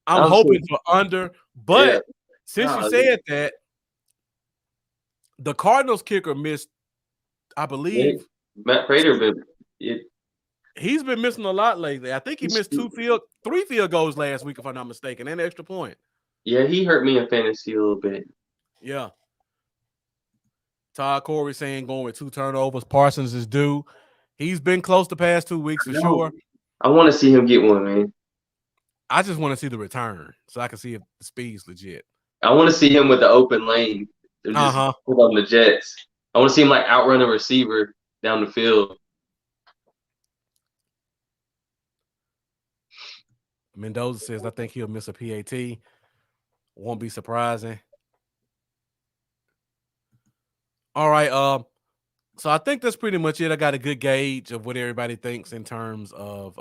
I'm hoping for under, but since you said that, the Cardinals kicker missed, I believe. Matt Prater, he's been missing a lot lately. I think he missed 3 field goals last week, if I'm not mistaken, and an extra point. Yeah, he hurt me in fantasy a little bit. Yeah. Todd Corey saying going with 2 turnovers. Parsons is due. He's been close the past 2 weeks for sure. I want to see him get one, man. I just want to see the return so I can see if the speed's legit. I want to see him with the open lane. They're just put on the Jets. I want to see him like outrun a receiver down the field. Mendoza says, I think he'll miss a PAT. Won't be surprising. All right. So I think that's pretty much it. I got a good gauge of what everybody thinks in terms of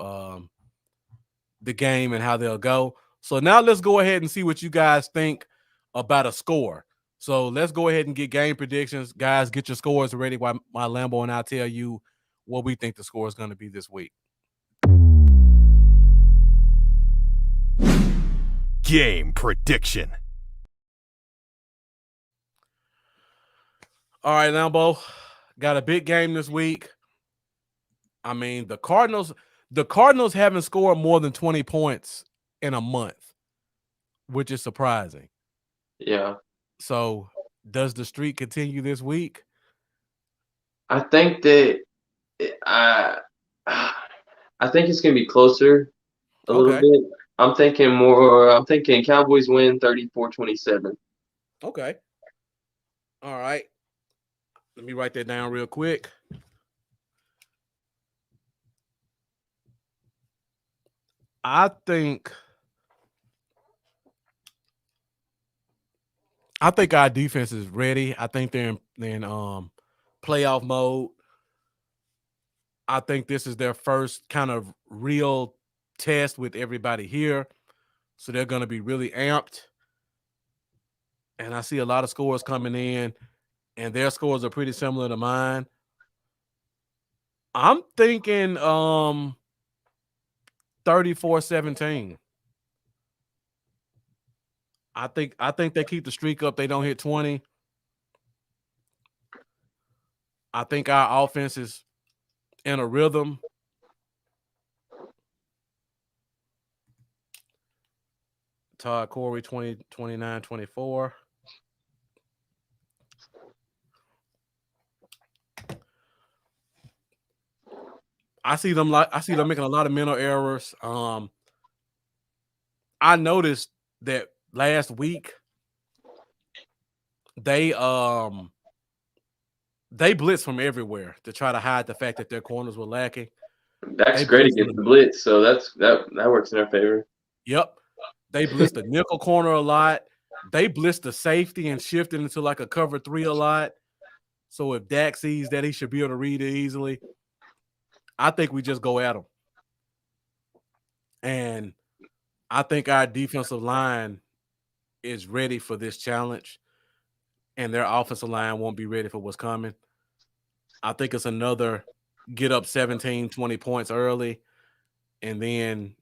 the game and how they'll go. So now let's go ahead and see what you guys think about a score. So let's go ahead and get game predictions. Guys, get your scores ready while Lambo and I tell you what we think the score is going to be this week. Game prediction. All right, Lambo, got a big game this week. I mean, the Cardinals haven't scored more than 20 points in a month, which is surprising. Yeah. So does the streak continue this week? I think that I think it's going to be closer a little bit. I'm thinking Cowboys win 34-27. Okay. All right. Let me write that down real quick. I think our defense is ready. I think they're in playoff mode. I think this is their first kind of real test with everybody here. So they're going to be really amped. And I see a lot of scores coming in, and their scores are pretty similar to mine. I'm thinking 34-17. I think they keep the streak up. They don't hit 20. I think our offense is in a rhythm. Todd Corey 20, 29, 24. I see them making a lot of mental errors. I noticed that last week they blitzed from everywhere to try to hide the fact that their corners were lacking. That's great against the blitz, so that works in our favor. Yep. They blitzed the nickel corner a lot. They blitzed the safety and shifted into like a cover 3 a lot. So if Dak sees that, he should be able to read it easily. I think we just go at them. And I think our defensive line is ready for this challenge, and their offensive line won't be ready for what's coming. I think it's another get up 17, 20 points early, and then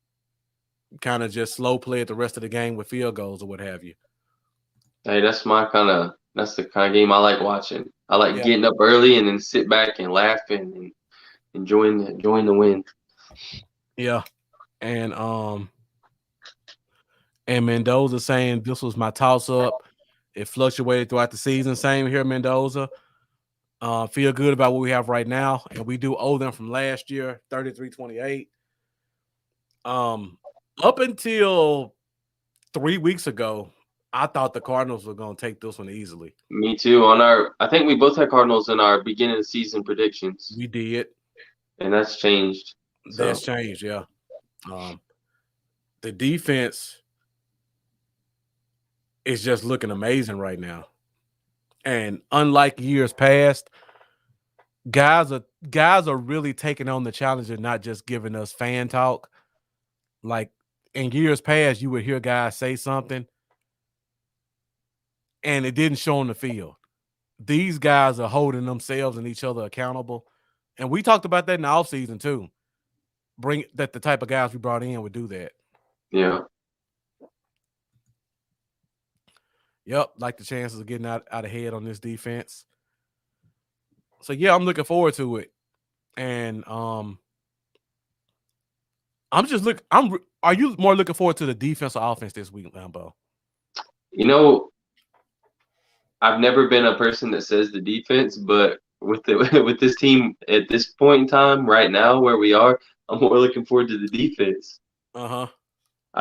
kind of just slow play it the rest of the game with field goals or what have you. Hey, that's the kind of game I like watching. I like getting up early and then sit back and laughing and enjoying the win. Yeah. And Mendoza saying this was my toss-up. It fluctuated throughout the season. Same here, Mendoza. Feel good about what we have right now, and we do owe them from last year, 33-28. Up until 3 weeks ago, I thought the Cardinals were going to take this one easily. Me too. I think we both had Cardinals in our beginning of the season predictions. We did. And that's changed. That's changed, yeah. The defense is just looking amazing right now. And unlike years past, guys are really taking on the challenge and not just giving us fan talk. Like in years past, you would hear guys say something and it didn't show on the field. These guys are holding themselves and each other accountable. And we talked about that in the offseason too. The type of guys we brought in would do that. Yeah. Yep, like the chances of getting out ahead on this defense. So I'm looking forward to it. And are you more looking forward to the defense or offense this week, Lambo? You know, I've never been a person that says the defense, but with this team at this point in time, right now where we are, I'm more looking forward to the defense. I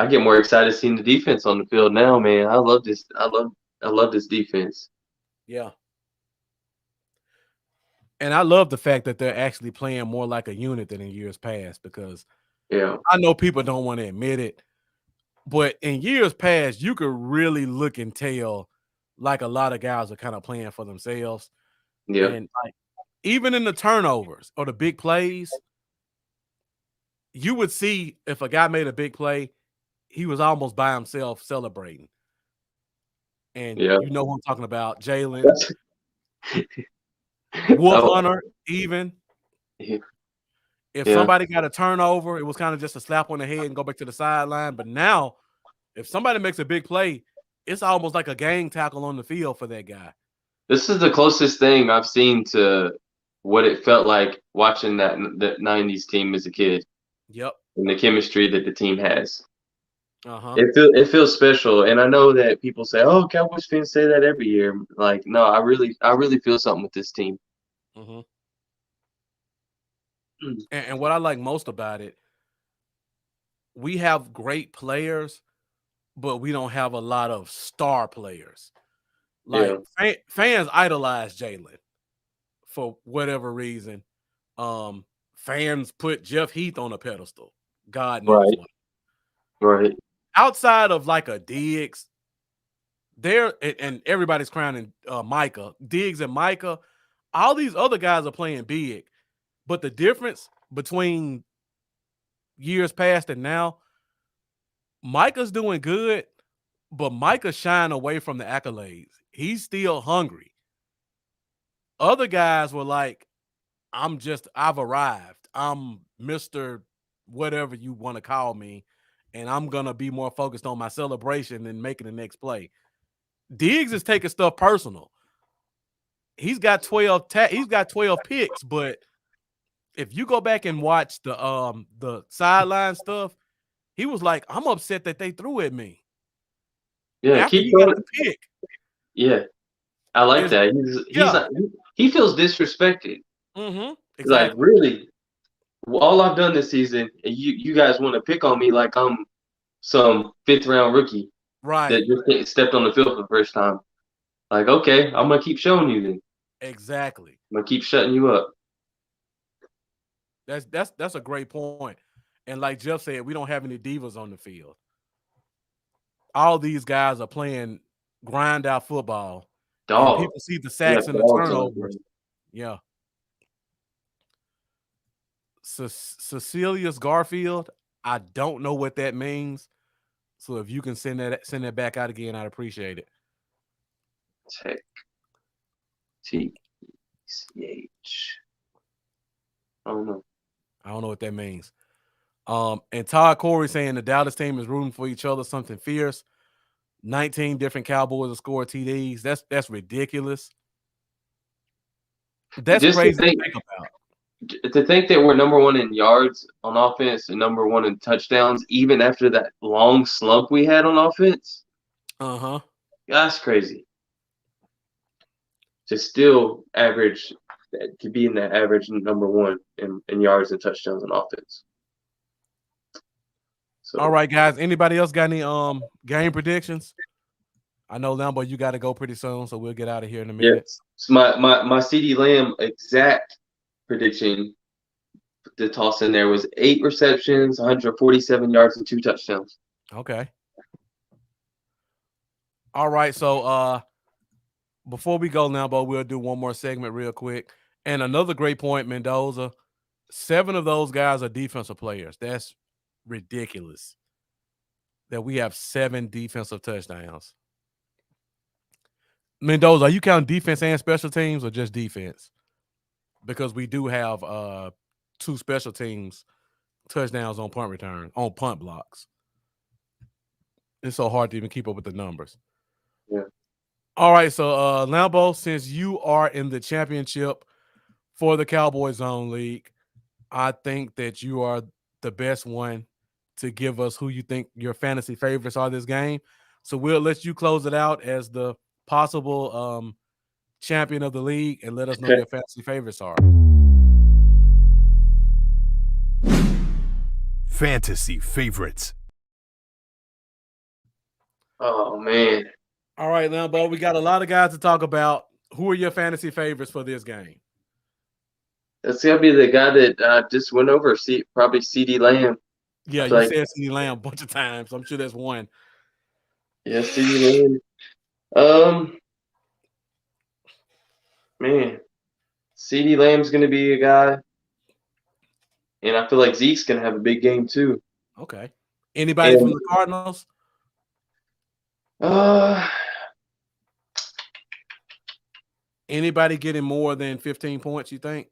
get more excited seeing the defense on the field now, man. I love this. I love this defense. Yeah. And I love the fact that they're actually playing more like a unit than in years past, because I know people don't want to admit it, but in years past, you could really look and tell like a lot of guys are kind of playing for themselves. Yeah. And like even in the turnovers or the big plays, you would see if a guy made a big play, he was almost by himself celebrating. And you know who I'm talking about, Jalen. Wolf Hunter, even. If somebody got a turnover, it was kind of just a slap on the head and go back to the sideline. But now, if somebody makes a big play, it's almost like a gang tackle on the field for that guy. This is the closest thing I've seen to what it felt like watching that 90s team as a kid. Yep. And the chemistry that the team has. It feels special. And I know that people say, oh, Cowboys fans say that every year. Like, no, I really feel something with this team. And what I like most about it, we have great players, but we don't have a lot of star players. Like fans idolize Jalen for whatever reason. Fans put Jeff Heath on a pedestal. God knows why. Right. Outside of like a Diggs, and everybody's crowning Micah. Diggs and Micah, all these other guys are playing big. But the difference between years past and now, Micah's doing good, but Micah's shying away from the accolades. He's still hungry. Other guys were like, I've arrived. I'm Mr. whatever you want to call me, and I'm gonna be more focused on my celebration than making the next play. Diggs is taking stuff personal. He's got 12 picks, but if you go back and watch the sideline stuff, he was like, I'm upset that they threw at me. Yeah, After keep he going. got the pick. Yeah, I like that. He feels disrespected. Mm-hmm. Exactly. Like, really, all I've done this season, and you guys want to pick on me like I'm some 5th-round rookie, right? That just stepped on the field for the first time. Like, okay, I'm gonna keep showing you then. Exactly. I'm gonna keep shutting you up. That's a great point. And like Jeff said, we don't have any divas on the field. All these guys are playing grind out football. And people see the sacks and the turnovers. Yeah. Cecilius Garfield, I don't know what that means. So if you can send that back out again, I'd appreciate it. TCH. I don't know what that means. And Todd Corey saying the Dallas team is rooting for each other, something fierce. 19 different Cowboys have scored TDs. That's ridiculous. That's just crazy to think about. To think that we're number 1 in yards on offense and number 1 in touchdowns, even after that long slump we had on offense. That's crazy. To still average, to be in that average number 1 in yards and touchdowns on offense. So, all right, guys. Anybody else got any game predictions? I know, Lambo, you got to go pretty soon, so we'll get out of here in a minute. Yes. So my CeeDee Lamb exact prediction to toss in there was 8 receptions, 147 yards, and 2 touchdowns. Okay. All right. So before we go, Lambo, we'll do one more segment real quick. And another great point, Mendoza. 7 of those guys are defensive players. That's ridiculous that we have 7 defensive touchdowns. Mendoza, are you counting defense and special teams or just defense? Because we do have 2 special teams touchdowns on punt return, on punt blocks. It's so hard to even keep up with the numbers. Yeah. All right, so Lambo, since you are in the championship for the Cowboys Zone League, I think that you are the best one to give us who you think your fantasy favorites are this game. So we'll let you close it out as the possible champion of the league and let us know your fantasy favorites are. Fantasy favorites. Oh, man. All right, Lambo, we got a lot of guys to talk about. Who are your fantasy favorites for this game? It's got to be the guy that just went over, probably CeeDee Lamb. Yeah, you said CeeDee Lamb a bunch of times. I'm sure that's one. Yeah, CeeDee Lamb. Man, CeeDee Lamb's going to be a guy. And I feel like Zeke's going to have a big game too. Okay. Anybody from the Cardinals? Anybody getting more than 15 points, you think?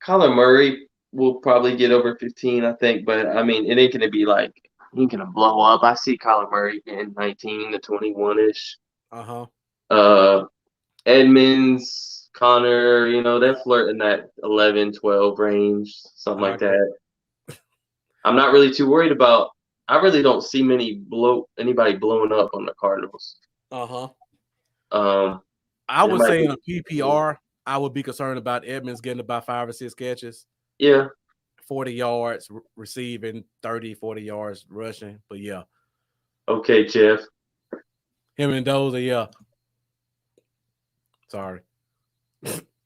Kyler Murray will probably get over 15, I think. But, I mean, it ain't going to be like he ain't going to blow up. I see Kyler Murray getting 19 to 21-ish. Edmonds, Connor, they're flirting that 11, 12 range, something like that. I'm not really too worried about – I really don't see anybody blowing up on the Cardinals. I would say in a PPR, I would be concerned about Edmonds getting about 5 or 6 catches. Yeah. 40 yards receiving, 30, 40 yards rushing. But, yeah. Okay, Jeff. Him and Mendoza, yeah. Sorry.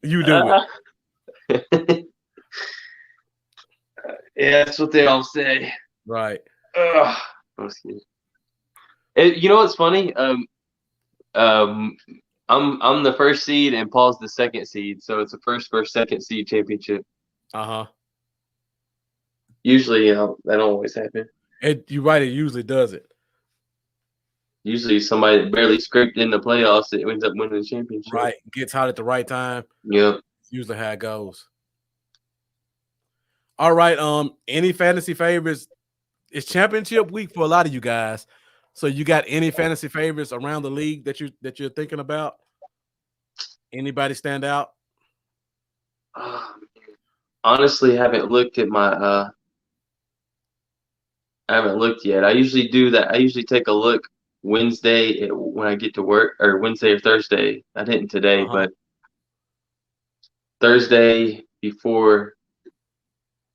You do it. Yeah, that's what they all say. Right. You know what's funny? I'm the first seed and Paul's the second seed, so it's a first versus second seed championship. Usually, that don't always happen. You're right. It usually does it. Usually, somebody barely scraped in the playoffs that ends up winning the championship. Right. Gets hot at the right time. Yep. Usually how it goes. All right. Any fantasy favorites? It's championship week for a lot of you guys. So you got any fantasy favorites around the league that you're thinking about? Anybody stand out? Honestly, haven't looked at my I haven't looked yet. I usually do that. I usually take a look Wednesday when I get to work, or Wednesday or Thursday. I didn't today, but Thursday before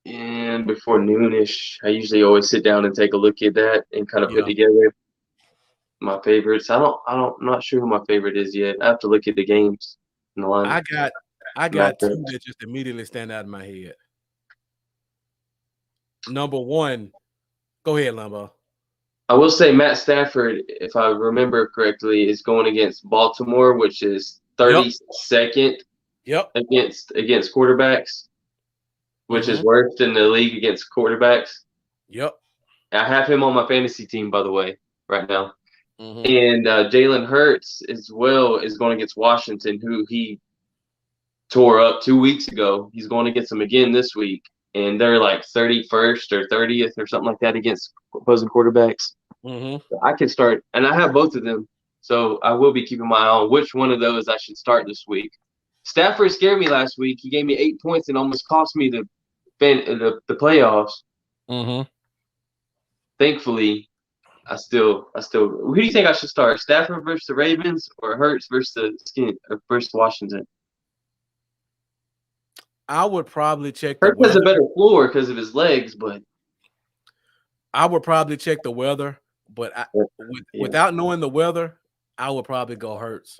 noonish, I usually always sit down and take a look at that and kind of put together my favorites. I'm not sure who my favorite is yet. I have to look at the games and the line. I got two that just immediately stand out in my head. Number one, go ahead, Lambo. I will say Matt Stafford, if I remember correctly, is going against Baltimore, which is 32nd against quarterbacks, which is worse in the league against quarterbacks. Yep. I have him on my fantasy team, by the way, right now. And Jalen Hurts as well is going against Washington, who he tore up 2 weeks ago. He's going against them again this week, and they're like 31st or 30th or something like that against opposing quarterbacks. So I could start, and I have both of them, so I will be keeping my eye on which one of those I should start this week. Stafford scared me last week. He gave me 8 points and almost cost me the playoffs. Thankfully, I still. Who do you think I should start? Stafford versus the Ravens or Hurts versus Washington? I would probably check. Hurts has a better floor because of his legs, but I would probably check the weather. But without knowing the weather, I would probably go Hurts.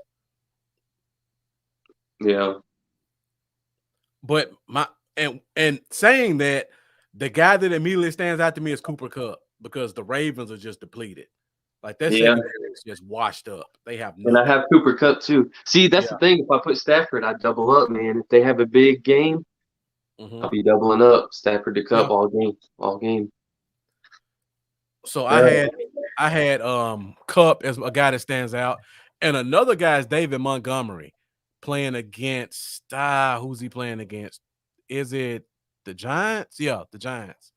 Yeah. But and saying that, the guy that immediately stands out to me is Cooper Kupp, because the Ravens are just depleted. Like that secondary is just washed up. They have and I have Cooper Kupp too. See, that's the thing. If I put Stafford, I double up, man. If they have a big game, I'll be doubling up Stafford to Kupp all game. So I had Kupp as a guy that stands out, and another guy is David Montgomery playing against who's he playing against? Is it the Giants? Yeah, the Giants.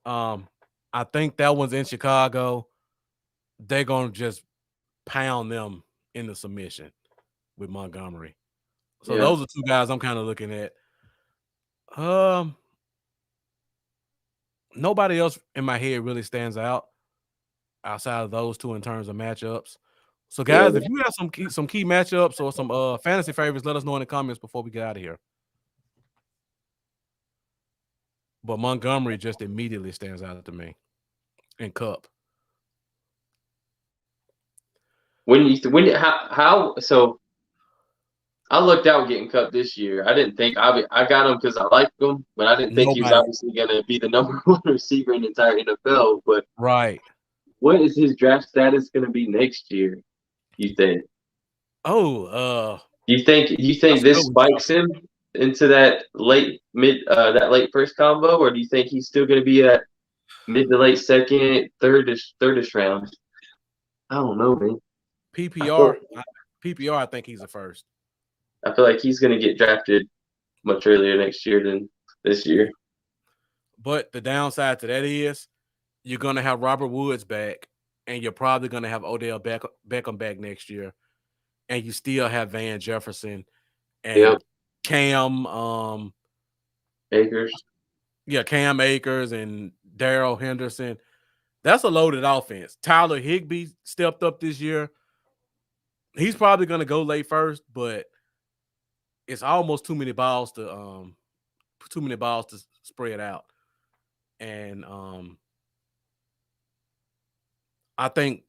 I think that one's in Chicago. They're gonna just pound them into submission with Montgomery. So those are two guys I'm kind of looking at. Nobody else in my head really stands out outside of those two in terms of matchups. So, guys, if you have some key matchups or some fantasy favorites, let us know in the comments before we get out of here. But Montgomery just immediately stands out to me, and Kupp. So I looked out getting Kupp this year. I didn't think I got him because I liked him, but I didn't think he was obviously going to be the number one receiver in the entire NFL. But what is his draft status going to be next year? You think? You think this spikes him into that late first combo, or do you think he's still going to be at mid to late second, thirdish round? I don't know, man. PPR, I think he's the first. I feel like he's going to get drafted much earlier next year than this year. But the downside to that is you're going to have Robert Woods back, and you're probably going to have Odell Beckham back next year, and you still have Van Jefferson and Cam Akers. Yeah, Cam Akers and Darrell Henderson. That's a loaded offense. Tyler Higby stepped up this year. He's probably going to go late first, but it's almost too many balls to spread out. And I think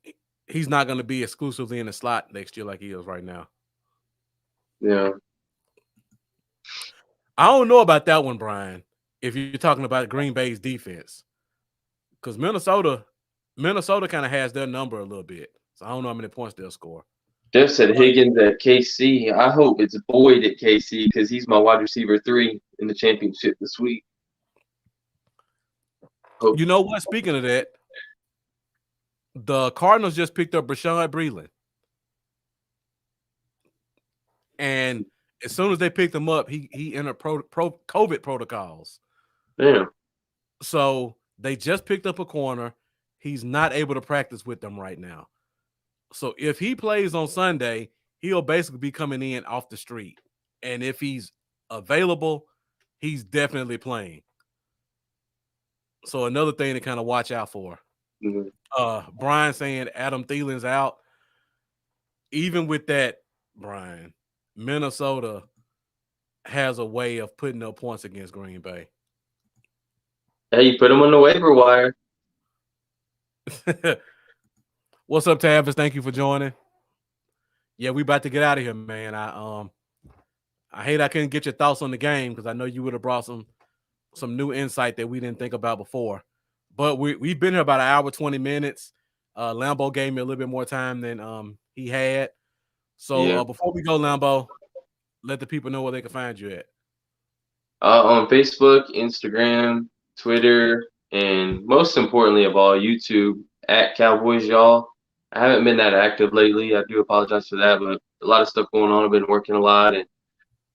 he's not going to be exclusively in the slot next year like he is right now. Yeah. I don't know about that one, Brian, if you're talking about Green Bay's defense. Because Minnesota kind of has their number a little bit. So I don't know how many points they'll score. Jeff said Higgins at KC. I hope it's Boyd at KC because he's my wide receiver 3 in the championship this week. You know what? Speaking of that, the Cardinals just picked up Rashawn Breeland. And as soon as they picked him up, he entered COVID protocols. Damn. So they just picked up a corner. He's not able to practice with them right now. So if he plays on Sunday, he'll basically be coming in off the street. And if he's available, he's definitely playing. So another thing to kind of watch out for. Brian saying Adam Thielen's out. Even with that, Brian, Minnesota has a way of putting up points against Green Bay. Hey, you put him on the waiver wire. What's up, Tavis? Thank you for joining. Yeah, we about to get out of here, man. I hate I couldn't get your thoughts on the game because I know you would have brought some new insight that we didn't think about before. But we've been here about an hour, 20 minutes. Lambo gave me a little bit more time than he had. So before we go, Lambo, let the people know where they can find you at. On Facebook, Instagram, Twitter, and most importantly of all, YouTube at Cowboys Y'all. I haven't been that active lately. I do apologize for that, but a lot of stuff going on. I've been working a lot and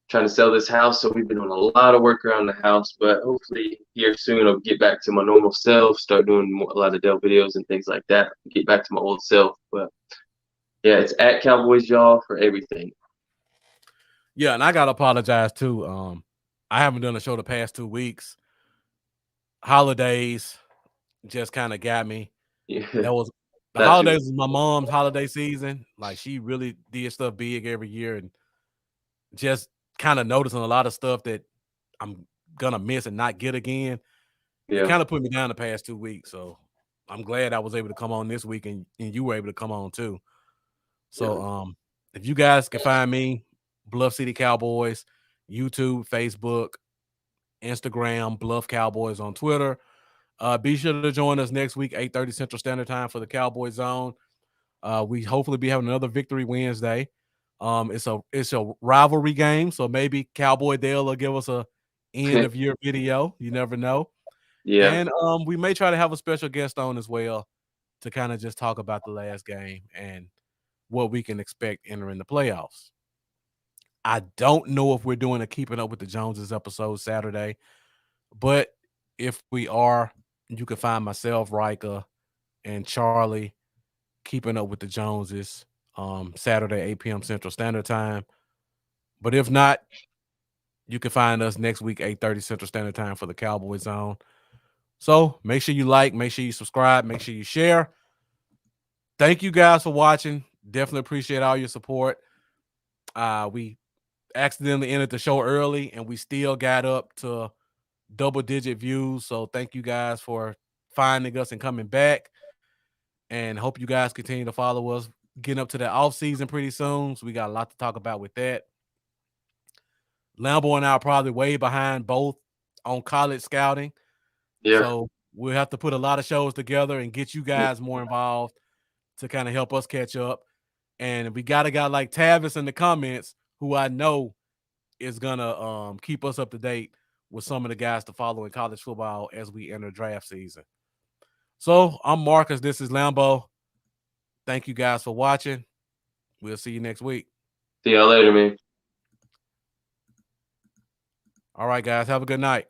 trying to sell this house, so we've been doing a lot of work around the house. But hopefully here soon I'll get back to my normal self, start doing a lot of Dell videos and things like that, get back to my old self. But yeah, it's at Cowboys Y'all for everything. Yeah, and I gotta apologize too. I haven't done a show the past 2 weeks. Holidays just kind of got me. Yeah. The holidays was my mom's holiday season. Like, she really did stuff big every year, and just kind of noticing a lot of stuff that I'm gonna miss and not get again. It kind of put me down the past 2 weeks. So I'm glad I was able to come on this week and you were able to come on too. So if you guys can find me, Bluff City Cowboys, YouTube, Facebook, Instagram, Bluff Cowboys on Twitter. Be sure to join us next week, 8:30 Central Standard Time for the Cowboy Zone. We hopefully be having another Victory Wednesday. It's a rivalry game, so maybe Cowboy Dale will give us a end of year video. You never know. Yeah. And we may try to have a special guest on as well to kind of just talk about the last game and what we can expect entering the playoffs. I don't know if we're doing a Keeping Up with the Joneses episode Saturday, but if we are, you can find myself, Rika, and Charlie Keeping Up with the Joneses Saturday, 8 p.m. Central Standard Time. But if not, you can find us next week, 8:30 Central Standard Time for the Cowboy Zone. So make sure you like, make sure you subscribe, make sure you share. Thank you guys for watching. Definitely appreciate all your support. We accidentally ended the show early, and we still got up to double-digit views. So thank you guys for finding us and coming back. And hope you guys continue to follow us. Getting up to the off season pretty soon, so we got a lot to talk about with that. Lambo and I are probably way behind both on college scouting. Yeah. So we'll have to put a lot of shows together and get you guys more involved to kind of help us catch up. And we got a guy like Tavis in the comments who I know is gonna keep us up to date with some of the guys to follow in college football as we enter draft season. So I'm Marcus. This is Lambo. Thank you guys for watching. We'll see you next week. See y'all later, man. All right, guys. Have a good night.